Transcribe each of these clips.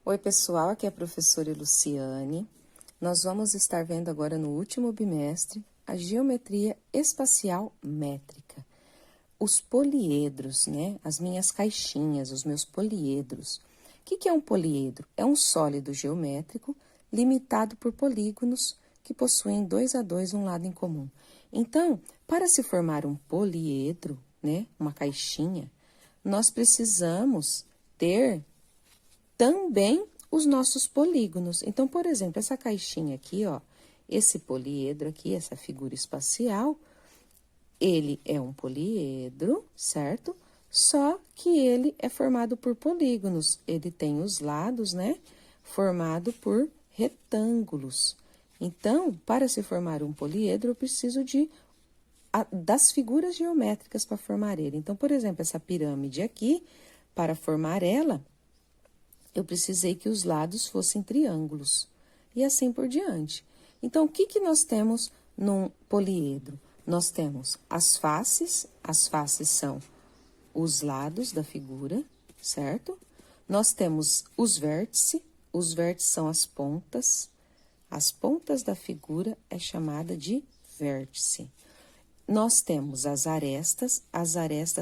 Oi, pessoal, aqui é a professora Luciane. Nós vamos estar vendo agora no último bimestre a geometria espacial métrica. Os poliedros, né? As minhas caixinhas, os meus poliedros. O que é um poliedro? É um sólido geométrico limitado por polígonos que possuem 2 a 2 um lado em comum. Então, para se formar um poliedro, né? Uma caixinha, nós precisamos ter também os nossos polígonos. Então, por exemplo, essa caixinha aqui, ó, esse poliedro aqui, essa figura espacial, ele é um poliedro, certo? Só que ele é formado por polígonos. Ele tem os lados, né, formado por retângulos. Então, para se formar um poliedro, eu preciso das figuras geométricas para formar ele. Então, por exemplo, essa pirâmide aqui, para formar ela, eu precisei que os lados fossem triângulos, e assim por diante. Então, o que nós temos num poliedro? Nós temos as faces são os lados da figura, certo? Nós temos os vértices são as pontas da figura é chamada de vértice. Nós temos as arestas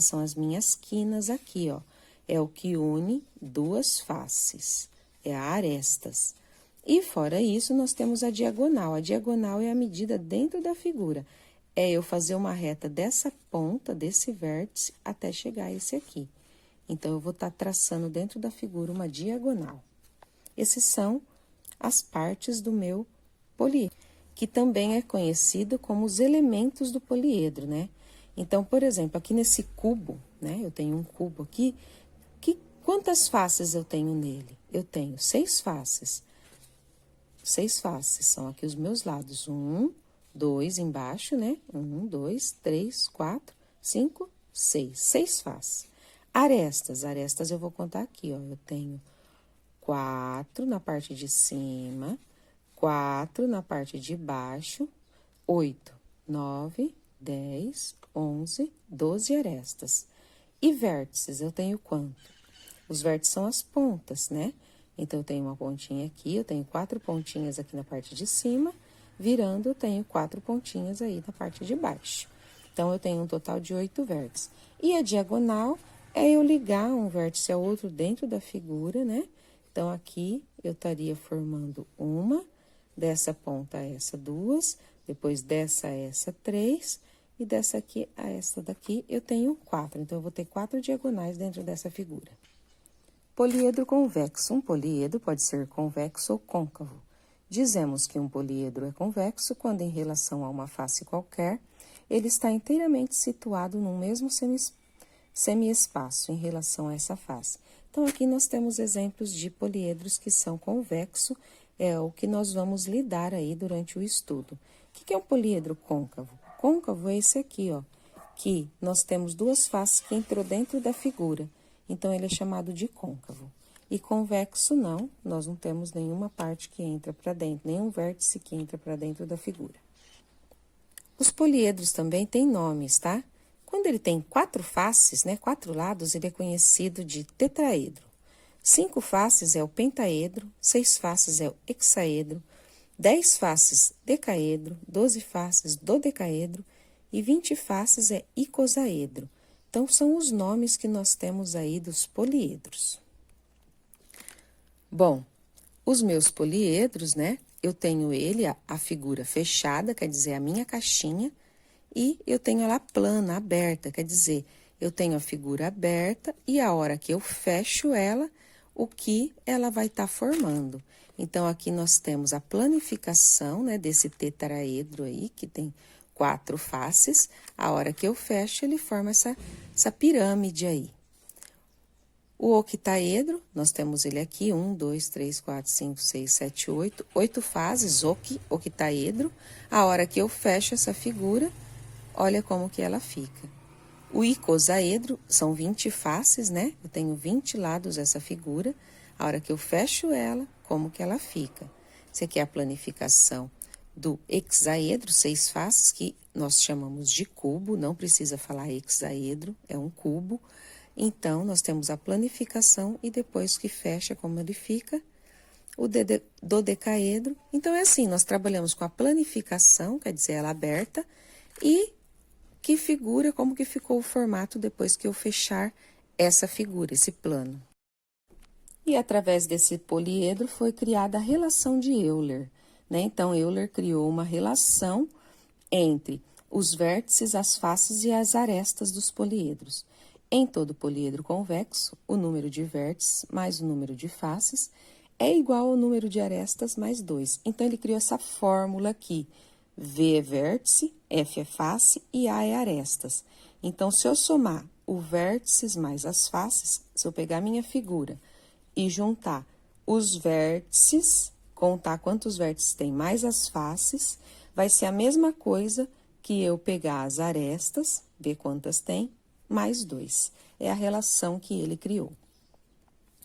são as minhas quinas aqui, ó. É o que une duas faces, é a arestas. E fora isso, nós temos a diagonal. A diagonal é a medida dentro da figura. É eu fazer uma reta dessa ponta, desse vértice, até chegar a esse aqui. Então, eu vou estar traçando dentro da figura uma diagonal. Esses são as partes do meu poliedro, que também é conhecido como os elementos do poliedro, né? Então, por exemplo, aqui nesse cubo, né? Eu tenho um cubo aqui. Quantas faces eu tenho nele? Eu tenho 6 faces. 6 faces, são aqui os meus lados. 1, 2 embaixo, né? 1, 2, 3, 4, 5, 6. 6 faces. Arestas eu vou contar aqui, ó. Eu tenho 4 na parte de cima, 4 na parte de baixo, 8, 9, 10, 11, 12 arestas. E vértices, eu tenho quanto? Os vértices são as pontas, né? Então, eu tenho uma pontinha aqui, eu tenho 4 pontinhas aqui na parte de cima, virando, eu tenho 4 pontinhas aí na parte de baixo. Então, eu tenho um total de 8 vértices. E a diagonal é eu ligar um vértice ao outro dentro da figura, né? Então, aqui, eu estaria formando uma, dessa ponta a essa 2, depois dessa a essa 3, e dessa aqui a essa daqui, eu tenho 4. Então, eu vou ter 4 diagonais dentro dessa figura. Poliedro convexo. Um poliedro pode ser convexo ou côncavo. Dizemos que um poliedro é convexo quando, em relação a uma face qualquer, ele está inteiramente situado num mesmo semiespaço em relação a essa face. Então, aqui nós temos exemplos de poliedros que são convexo, é o que nós vamos lidar aí durante o estudo. O que é um poliedro côncavo? Côncavo é esse aqui, ó, que nós temos duas faces que entrou dentro da figura. Então, ele é chamado de côncavo. E convexo, não, nós não temos nenhuma parte que entra para dentro, nenhum vértice que entra para dentro da figura. Os poliedros também têm nomes, tá? Quando ele tem 4 faces, né, 4 lados, ele é conhecido de tetraedro. 5 faces é o pentaedro, 6 faces é o hexaedro, 10 faces decaedro, 12 faces dodecaedro e 20 faces é icosaedro. Então, são os nomes que nós temos aí dos poliedros. Bom, os meus poliedros, né? Eu tenho ele, a figura fechada, quer dizer, a minha caixinha, e eu tenho ela plana, aberta, quer dizer, eu tenho a figura aberta e a hora que eu fecho ela, o que ela vai estar formando. Então, aqui nós temos a planificação, né, desse tetraedro aí, que tem 4 faces, a hora que eu fecho, ele forma essa pirâmide aí. O octaedro, nós temos ele aqui, 1, 2, 3, 4, 5, 6, 7, 8, 8 fases, octaedro. A hora que eu fecho essa figura, olha como que ela fica. O icosaedro, são 20 faces, né? Eu tenho 20 lados essa figura. A hora que eu fecho ela, como que ela fica. Isso aqui é a planificação do hexaedro, 6 faces, que nós chamamos de cubo, não precisa falar hexaedro, é um cubo. Então, nós temos a planificação e depois que fecha como ele fica, o dodecaedro. Então, é assim, nós trabalhamos com a planificação, quer dizer, ela aberta, e que figura, como que ficou o formato depois que eu fechar essa figura, esse plano. E através desse poliedro foi criada a relação de Euler, né? Então, Euler criou uma relação entre os vértices, as faces e as arestas dos poliedros. Em todo poliedro convexo, o número de vértices mais o número de faces é igual ao número de arestas mais 2. Então, ele criou essa fórmula aqui. V é vértice, F é face e A é arestas. Então, se eu somar o vértices mais as faces, se eu pegar minha figura e juntar os vértices, contar quantos vértices tem mais as faces, vai ser a mesma coisa que eu pegar as arestas, ver quantas tem, mais 2. É a relação que ele criou.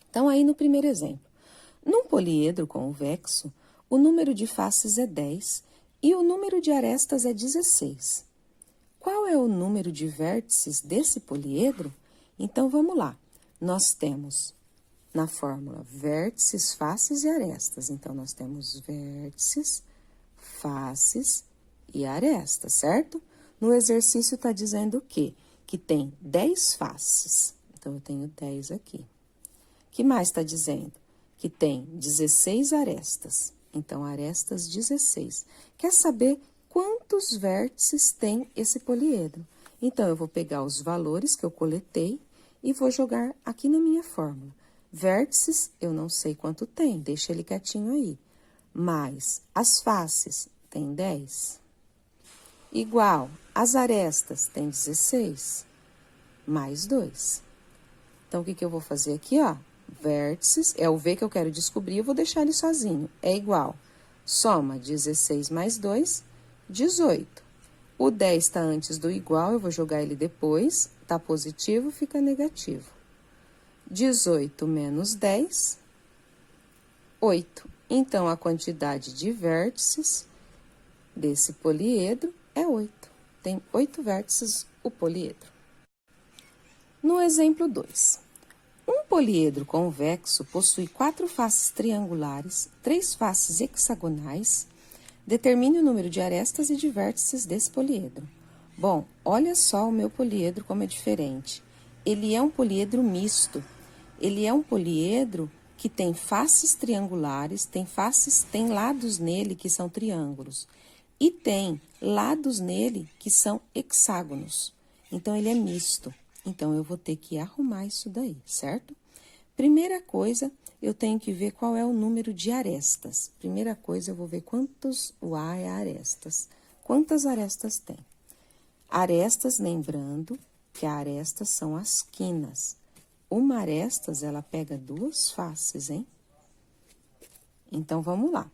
Então, aí no primeiro exemplo. Num poliedro convexo, o número de faces é 10 e o número de arestas é 16. Qual é o número de vértices desse poliedro? Então, vamos lá. Nós temos na fórmula vértices, faces e arestas. Então, nós temos vértices, faces e arestas, certo? No exercício está dizendo o quê? Que tem 10 faces. Então, eu tenho 10 aqui. O que mais está dizendo? Que tem 16 arestas. Então, arestas 16. Quer saber quantos vértices tem esse poliedro? Então, eu vou pegar os valores que eu coletei e vou jogar aqui na minha fórmula. Vértices, eu não sei quanto tem, deixa ele quietinho aí. Mais as faces, tem 10. Igual, as arestas, tem 16. Mais 2. Então, o que eu vou fazer aqui, ó? Vértices, é o V que eu quero descobrir, eu vou deixar ele sozinho. É igual, soma 16 mais 2, 18. O 10 está antes do igual, eu vou jogar ele depois. Tá positivo, fica negativo. 18 menos 10, 8. Então, a quantidade de vértices desse poliedro é 8. Tem 8 vértices o poliedro. No exemplo 2. Um poliedro convexo possui 4 faces triangulares, 3 faces hexagonais. Determine o número de arestas e de vértices desse poliedro. Bom, olha só o meu poliedro como é diferente. Ele é um poliedro misto. Ele é um poliedro que tem faces triangulares, tem lados nele que são triângulos. E tem lados nele que são hexágonos. Então, ele é misto. Então, eu vou ter que arrumar isso daí, certo? Primeira coisa, eu tenho que ver qual é o número de arestas. Primeira coisa, eu vou ver quantos o A é arestas. Quantas arestas tem? Arestas, lembrando que arestas são as quinas. Uma arestas, ela pega 2 faces, hein? Então, vamos lá.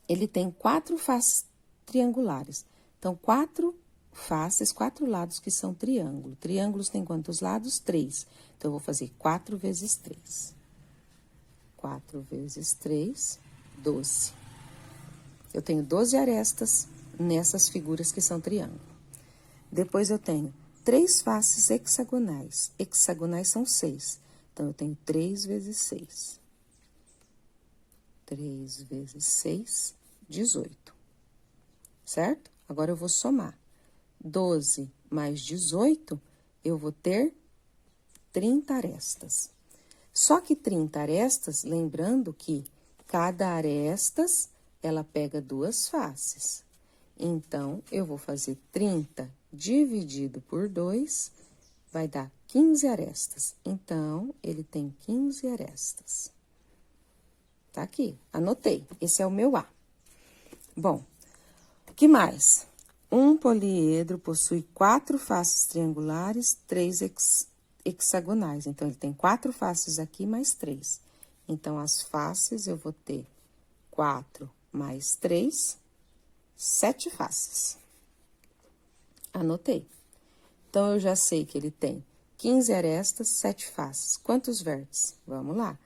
Ele tem 4 faces triangulares. Então, 4 faces, 4 lados que são triângulo. Triângulos tem quantos lados? 3. Então, eu vou fazer 4 vezes 3. 4 vezes 3, 12. Eu tenho 12 arestas nessas figuras que são triângulo. Depois, eu tenho 3 faces hexagonais. Hexagonais são 6. Então, eu tenho 3 vezes 6. 3 vezes 6, 18. Certo? Agora, eu vou somar. 12 mais 18, eu vou ter 30 arestas. Só que 30 arestas, lembrando que cada arestas, ela pega 2 faces. Então, eu vou fazer 30 dividido por 2, vai dar 15 arestas. Então, ele tem 15 arestas. Tá aqui, anotei. Esse é o meu A. Bom, o que mais? Um poliedro possui 4 faces triangulares, 3 hexagonais. Então, ele tem 4 faces aqui, mais 3. Então, as faces, eu vou ter 4 mais 3, 7 faces. Anotei. Então, eu já sei que ele tem 15 arestas, 7 faces. Quantos vértices? Vamos lá.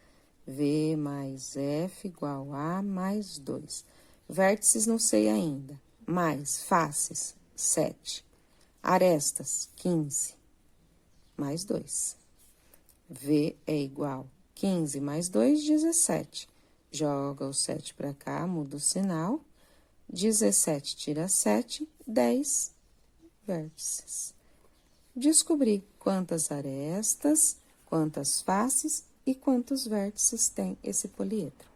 V mais F igual a mais 2. Vértices não sei ainda. Mais faces, 7. Arestas, 15. Mais 2. V é igual 15 mais 2, 17. Joga o 7 para cá, muda o sinal. 17 tira 7, 10 vértices. Descobrir quantas arestas, quantas faces e quantos vértices tem esse poliedro.